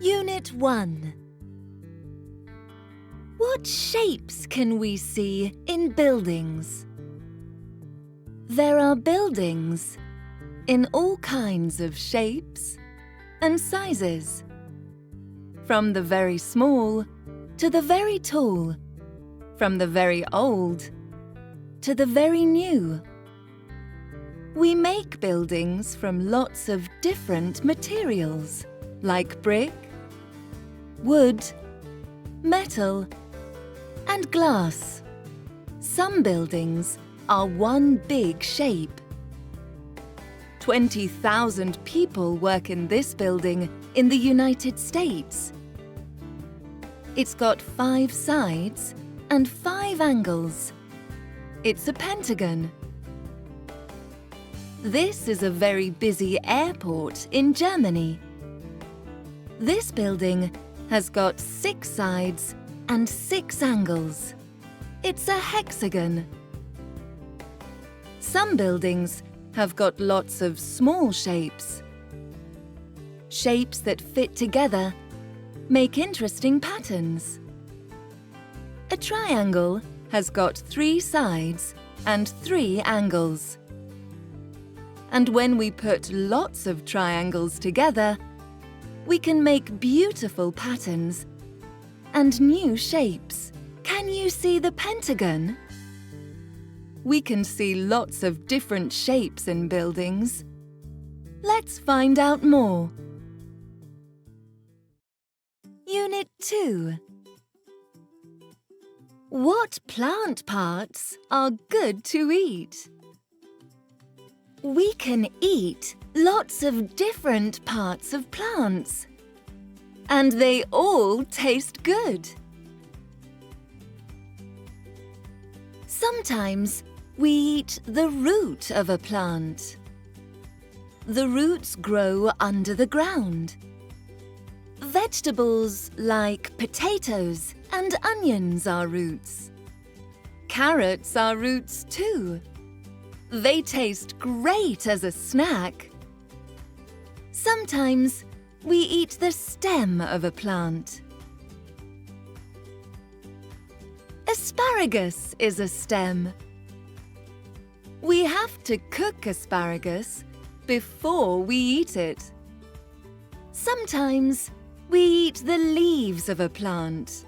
Unit 1. What shapes can we see in buildings? There are buildings in all kinds of shapes and sizes, from the very small to the very tall, from the very old to the very new. We make buildings from lots of different materials, like brick, wood, metal, and glass. Some buildings are one big shape. 20,000 people work in this building in the United States. It's got 5 sides and 5 angles. It's a pentagon. This is a very busy airport in Germany. This building has got 6 sides and 6 angles. It's a hexagon. Some buildings have got lots of small shapes. Shapes that fit together make interesting patterns. A triangle has got 3 sides and 3 angles. And when we put lots of triangles together, we can make beautiful patterns and new shapes. Can you see the pentagon? We can see lots of different shapes in buildings. Let's find out more. Unit 2. What plant parts are good to eat? We can eat lots of different parts of plants, and they all taste good. Sometimes we eat the root of a plant. The roots grow under the ground. Vegetables like potatoes and onions are roots. Carrots are roots too. They taste great as a snack. Sometimes we eat the stem of a plant. Asparagus is a stem. We have to cook asparagus before we eat it. Sometimes we eat the leaves of a plant.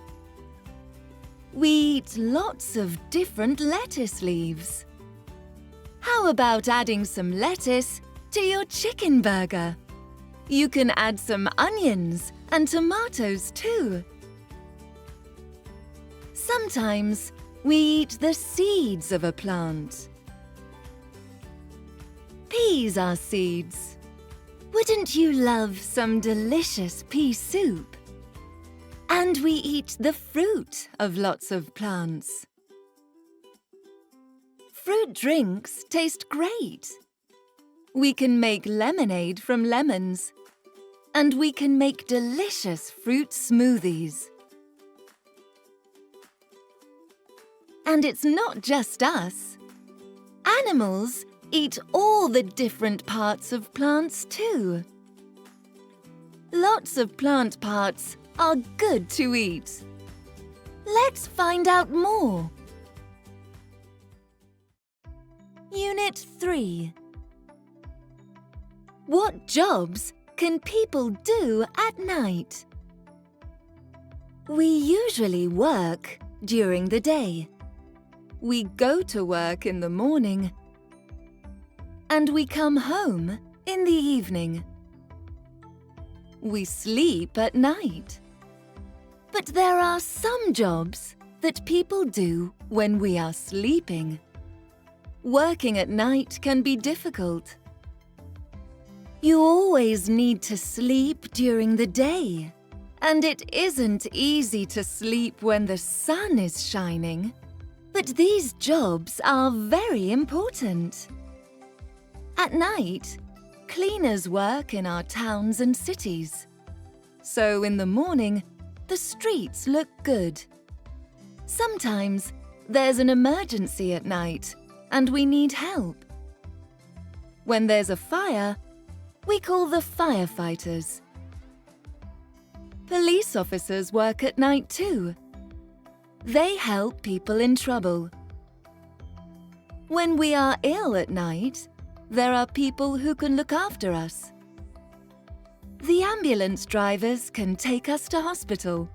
We eat lots of different lettuce leaves. How about adding some lettuce to your chicken burger? You can add some onions and tomatoes too. Sometimes we eat the seeds of a plant. Peas are seeds. Wouldn't you love some delicious pea soup? And we eat the fruit of lots of plants. Fruit drinks taste great. We can make lemonade from lemons, and we can make delicious fruit smoothies. And it's not just us. Animals eat all the different parts of plants too. Lots of plant parts are good to eat. Let's find out more. Unit 3. What jobs can people do at night? We usually work during the day. We go to work in the morning, and we come home in the evening. We sleep at night. But there are some jobs that people do when we are sleeping. Working at night can be difficult. You always need to sleep during the day, and it isn't easy to sleep when the sun is shining. But these jobs are very important. At night, cleaners work in our towns and cities. So in the morning, the streets look good. Sometimes there's an emergency at night and we need help. When there's a fire, we call the firefighters. Police officers work at night too. They help people in trouble. When we are ill at night, there are people who can look after us. The ambulance drivers can take us to hospital.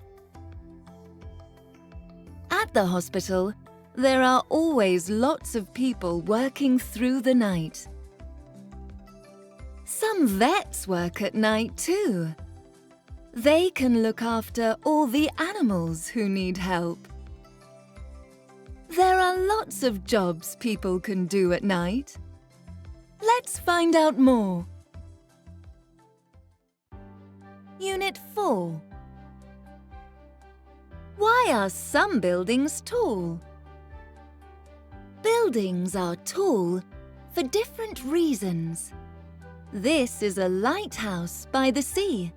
At the hospital, there are always lots of people working through the night. Some vets work at night too. They can look after all the animals who need help. There are lots of jobs people can do at night. Let's find out more. Unit 4. Why are some buildings tall? Buildings are tall for different reasons. This is a lighthouse by the sea.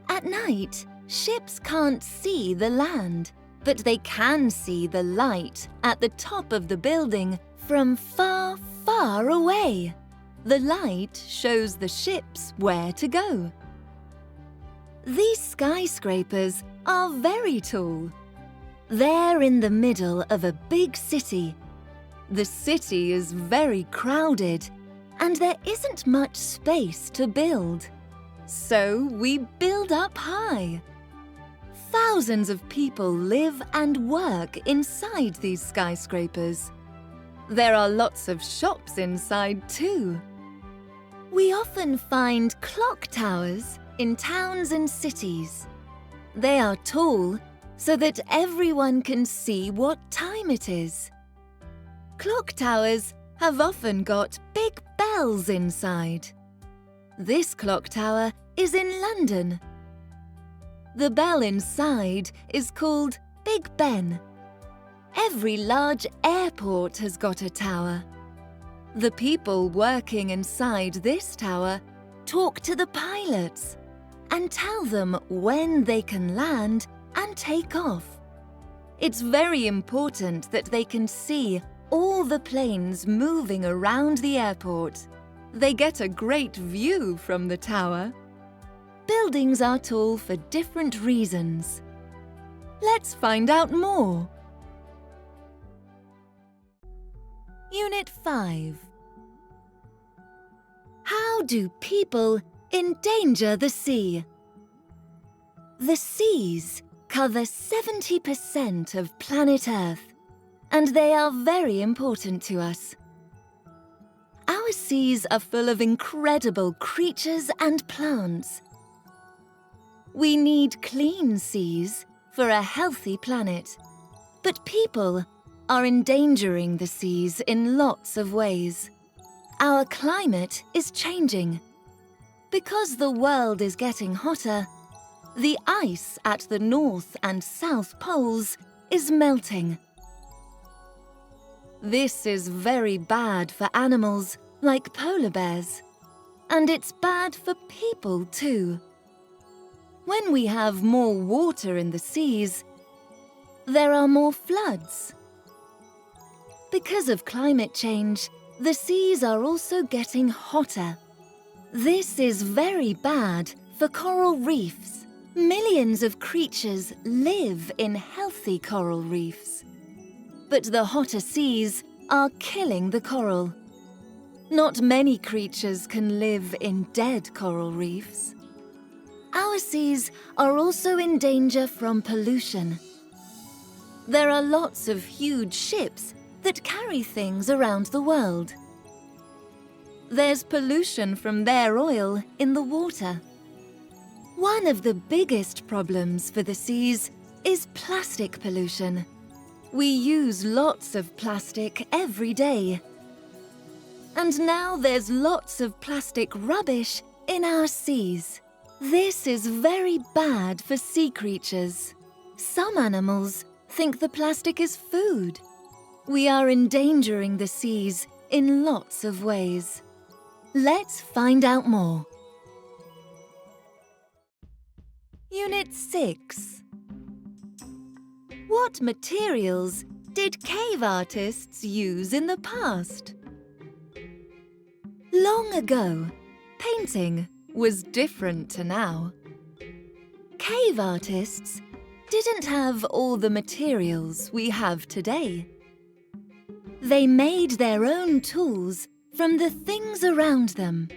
At night, ships can't see the land, but they can see the light at the top of the building from far, far away. The light shows the ships where to go. These skyscrapers are very tall. They're in the middle of a big city. The city is very crowded, and there isn't much space to build. So we build up high. Thousands of people live and work inside these skyscrapers. There are lots of shops inside too. We often find clock towers in towns and cities. They are tall so that everyone can see what time it is. Clock towers have often got big bells inside. This clock tower is in London. The bell inside is called Big Ben. Every large airport has got a tower. The people working inside this tower talk to the pilots and tell them when they can land and take off. It's very important that they can see all the planes moving around the airport. They get a great view from the tower. Buildings are tall for different reasons. Let's find out more. Unit 5. How do people endanger the sea? The seas cover 70% of planet Earth, and they are very important to us. Our seas are full of incredible creatures and plants. We need clean seas for a healthy planet, but people are endangering the seas in lots of ways. Our climate is changing. Because the world is getting hotter, the ice at the North and South Poles is melting. This is very bad for animals like polar bears, and it's bad for people too. When we have more water in the seas, there are more floods. Because of climate change, the seas are also getting hotter. This is very bad for coral reefs. Millions of creatures live in healthy coral reefs. But the hotter seas are killing the coral. Not many creatures can live in dead coral reefs. Our seas are also in danger from pollution. There are lots of huge ships that carry things around the world. There's pollution from their oil in the water. One of the biggest problems for the seas is plastic pollution. We use lots of plastic every day. And now there's lots of plastic rubbish in our seas. This is very bad for sea creatures. Some animals think the plastic is food. We are endangering the seas in lots of ways. Let's find out more. Unit 6. What materials did cave artists use in the past? Long ago, painting was different to now. Cave artists didn't have all the materials we have today. They made their own tools from the things around them.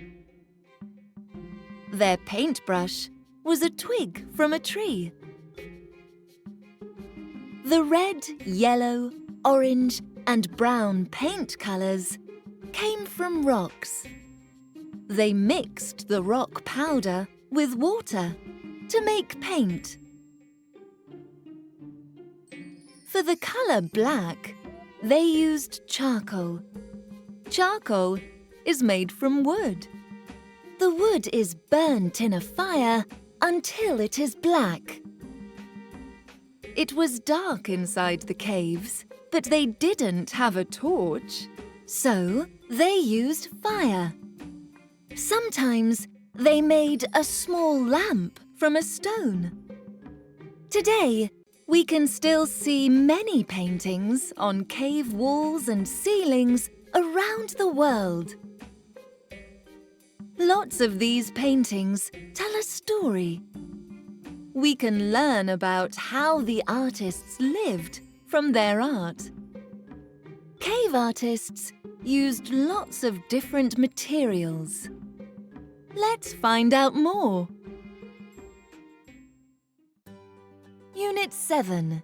Their paintbrush was a twig from a tree. The red, yellow, orange, and brown paint colors came from rocks. They mixed the rock powder with water to make paint. For the color black, they used charcoal. Charcoal is made from wood. The wood is burnt in a fire until it is black. It was dark inside the caves, but they didn't have a torch, so they used fire. Sometimes they made a small lamp from a stone. Today, we can still see many paintings on cave walls and ceilings around the world. Lots of these paintings tell a story. We can learn about how the artists lived from their art. Cave artists used lots of different materials. Let's find out more. Unit 7.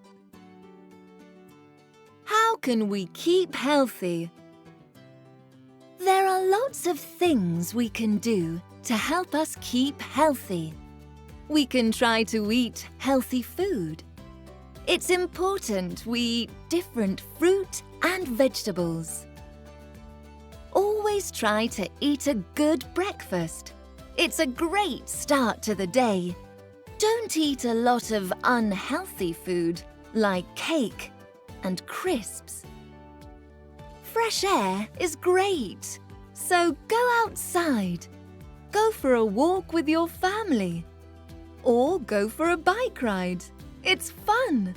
How can we keep healthy? There are lots of things we can do to help us keep healthy. We can try to eat healthy food. It's important we eat different fruit and vegetables. Always try to eat a good breakfast. It's a great start to the day. Don't eat a lot of unhealthy food like cake and crisps. Fresh air is great, so go outside. Go for a walk with your family. Or go for a bike ride. It's fun.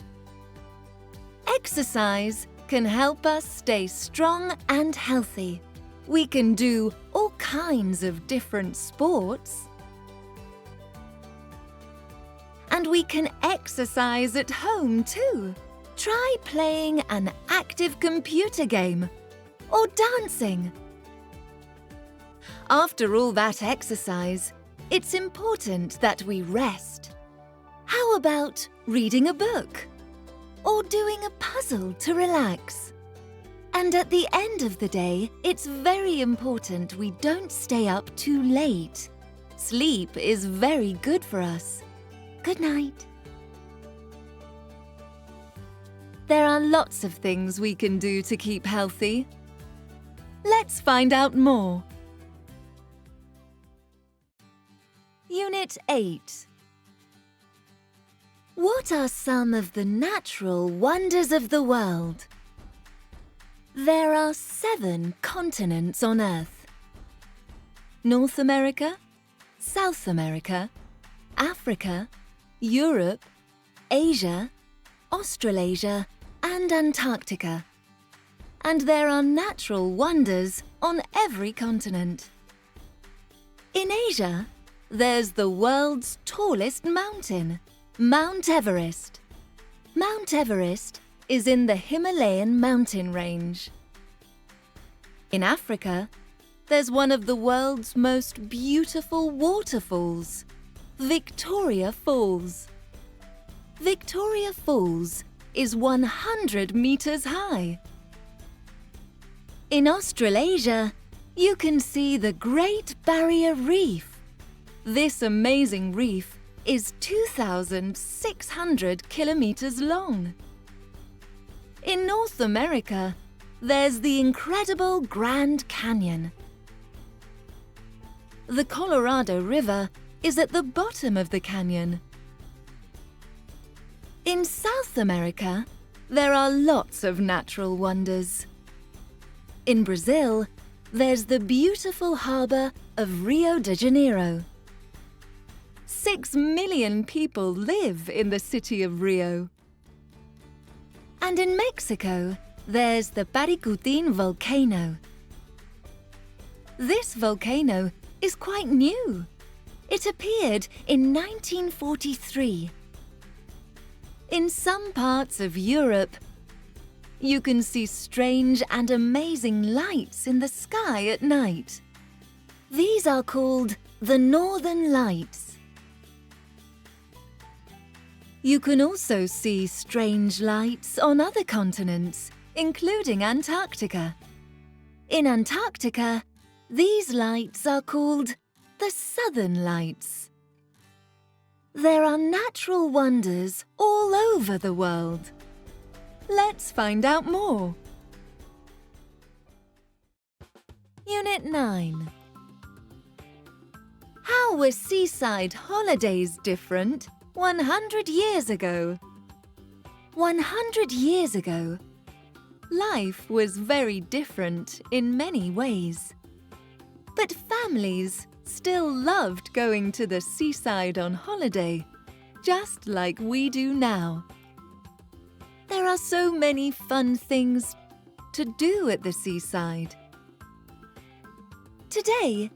Exercise can help us stay strong and healthy. We can do all kinds of different sports. And we can exercise at home too. Try playing an active computer game or dancing. After all that exercise, it's important that we rest. How about reading a book or doing a puzzle to relax? And at the end of the day, it's very important we don't stay up too late. Sleep is very good for us. Good night. There are lots of things we can do to keep healthy. Let's find out more. Unit 8. What are some of the natural wonders of the world? There are 7 continents on Earth. North America, South America, Africa, Europe, Asia, Australasia, and Antarctica. And there are natural wonders on every continent. In Asia, there's the world's tallest mountain, Mount Everest. Mount Everest is in the Himalayan mountain range. In Africa, there's one of the world's most beautiful waterfalls, Victoria Falls. Victoria Falls is 100 meters high. In Australasia, you can see the Great Barrier Reef. This amazing reef is 2,600 kilometers long. In North America, there's the incredible Grand Canyon. The Colorado River is at the bottom of the canyon. In South America, there are lots of natural wonders. In Brazil, there's the beautiful harbor of Rio de Janeiro. 6 million people live in the city of Rio. And in Mexico, there's the Paricutin volcano. This volcano is quite new. It appeared in 1943. In some parts of Europe, you can see strange and amazing lights in the sky at night. These are called the Northern Lights. You can also see strange lights on other continents, including Antarctica. In Antarctica, these lights are called the Southern Lights. There are natural wonders all over the world. Let's find out more. Unit 9. How were seaside holidays different 100 years ago? 100 years ago, life was very different in many ways. But families still loved going to the seaside on holiday, just like we do now. There are so many fun things to do at the seaside. Today,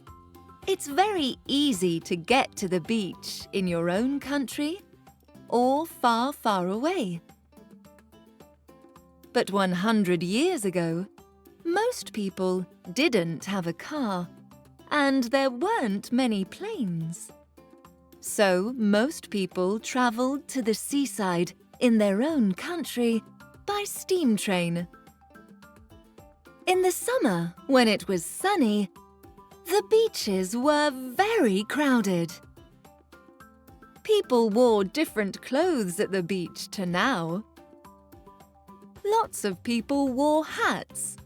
it's very easy to get to the beach in your own country or far, far away. But 100 years ago, most people didn't have a car, and there weren't many planes. So most people travelled to the seaside in their own country by steam train. In the summer, when it was sunny, the beaches were very crowded. People wore different clothes at the beach to now. Lots of people wore hats.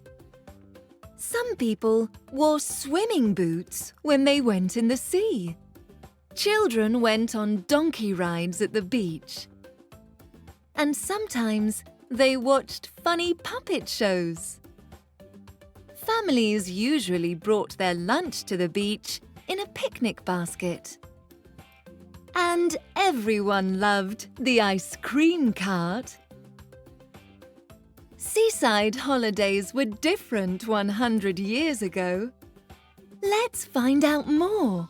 Some people wore swimming boots when they went in the sea. Children went on donkey rides at the beach. And sometimes they watched funny puppet shows. Families usually brought their lunch to the beach in a picnic basket. And everyone loved the ice cream cart. Seaside holidays were different 100 years ago. Let's find out more.